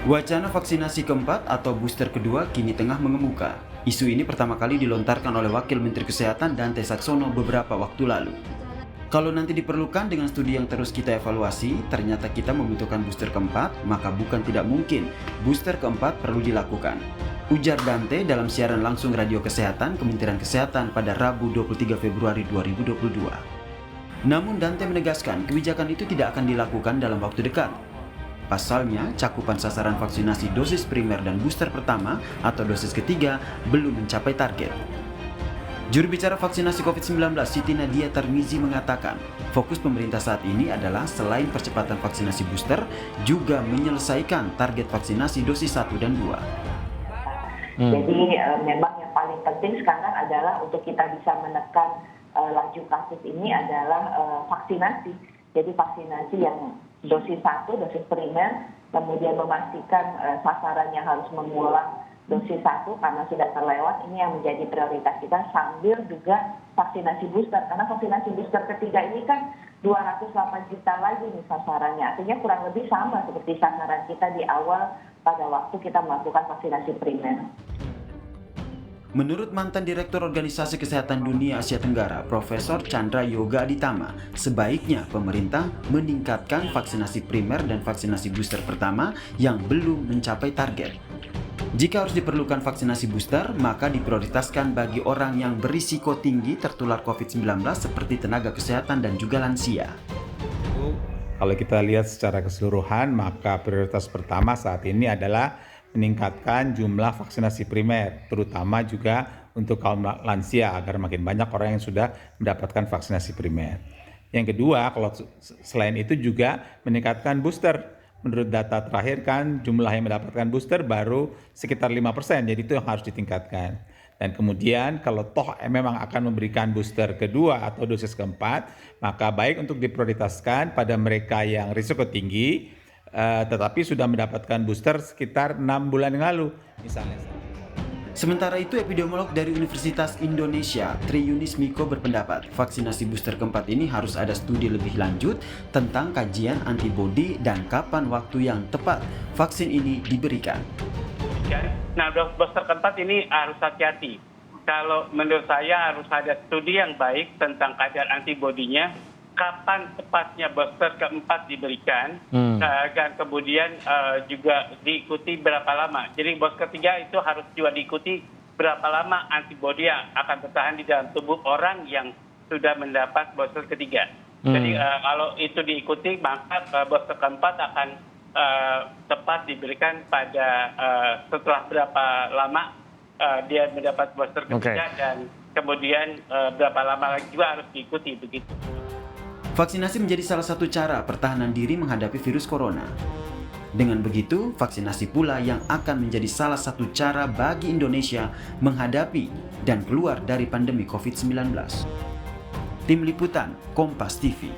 Wacana vaksinasi keempat atau booster kedua kini tengah mengemuka. Isu ini pertama kali dilontarkan oleh Wakil Menteri Kesehatan Dante Saxono beberapa waktu lalu. Kalau nanti diperlukan dengan studi yang terus kita evaluasi, ternyata kita membutuhkan booster keempat, maka bukan tidak mungkin booster keempat perlu dilakukan. Ujar Dante dalam siaran langsung Radio Kesehatan Kementerian Kesehatan pada Rabu 23 Februari 2022. Namun Dante menegaskan kebijakan itu tidak akan dilakukan dalam waktu dekat. Pasalnya, cakupan sasaran vaksinasi dosis primer dan booster pertama atau dosis ketiga belum mencapai target. Juru bicara vaksinasi COVID-19 Siti Nadia Tarmizi mengatakan, fokus pemerintah saat ini adalah selain percepatan vaksinasi booster, juga menyelesaikan target vaksinasi dosis 1 dan 2. Jadi memang yang paling penting sekarang adalah untuk kita bisa menekan laju kasus ini adalah vaksinasi. Jadi vaksinasi yang dosis 1, dosis primer, kemudian memastikan sasarannya harus mengulang dosis 1 karena sudah terlewat, ini yang menjadi prioritas kita sambil juga vaksinasi booster. Karena vaksinasi booster ketiga ini kan 208 juta lagi nih sasarannya. Artinya kurang lebih sama seperti sasaran kita di awal pada waktu kita melakukan vaksinasi primer. Menurut mantan Direktur Organisasi Kesehatan Dunia Asia Tenggara, Profesor Chandra Yoga Aditama, sebaiknya pemerintah meningkatkan vaksinasi primer dan vaksinasi booster pertama yang belum mencapai target. Jika harus diperlukan vaksinasi booster, maka diprioritaskan bagi orang yang berisiko tinggi tertular COVID-19 seperti tenaga kesehatan dan juga lansia. Kalau kita lihat secara keseluruhan, maka prioritas pertama saat ini adalah meningkatkan jumlah vaksinasi primer, terutama juga untuk kaum lansia agar makin banyak orang yang sudah mendapatkan vaksinasi primer. Yang kedua, kalau selain itu juga meningkatkan booster. Menurut data terakhir kan jumlah yang mendapatkan booster baru sekitar 5%, jadi itu yang harus ditingkatkan. Dan kemudian kalau toh memang akan memberikan booster kedua atau dosis keempat, maka baik untuk diprioritaskan pada mereka yang risiko tinggi, tetapi sudah mendapatkan booster sekitar 6 bulan yang lalu misalnya. Sementara itu, epidemiolog dari Universitas Indonesia, Tri Yunis Miko berpendapat vaksinasi booster keempat ini harus ada studi lebih lanjut tentang kajian antibodi dan kapan waktu yang tepat vaksin ini diberikan. Nah, booster keempat ini harus hati-hati. Kalau menurut saya harus ada studi yang baik tentang kadar antibodinya, kapan tepatnya booster keempat diberikan, dan kemudian juga diikuti berapa lama. Jadi booster ketiga itu harus juga diikuti berapa lama antibodi yang akan bertahan di dalam tubuh orang yang sudah mendapat booster ketiga. Jadi kalau itu diikuti, maka booster keempat akan tepat diberikan pada setelah berapa lama dia mendapat booster ketiga, dan kemudian berapa lama lagi juga harus diikuti begitu. Vaksinasi menjadi salah satu cara pertahanan diri menghadapi virus corona. Dengan begitu, vaksinasi pula yang akan menjadi salah satu cara bagi Indonesia menghadapi dan keluar dari pandemi COVID-19. Tim Liputan, Kompas TV.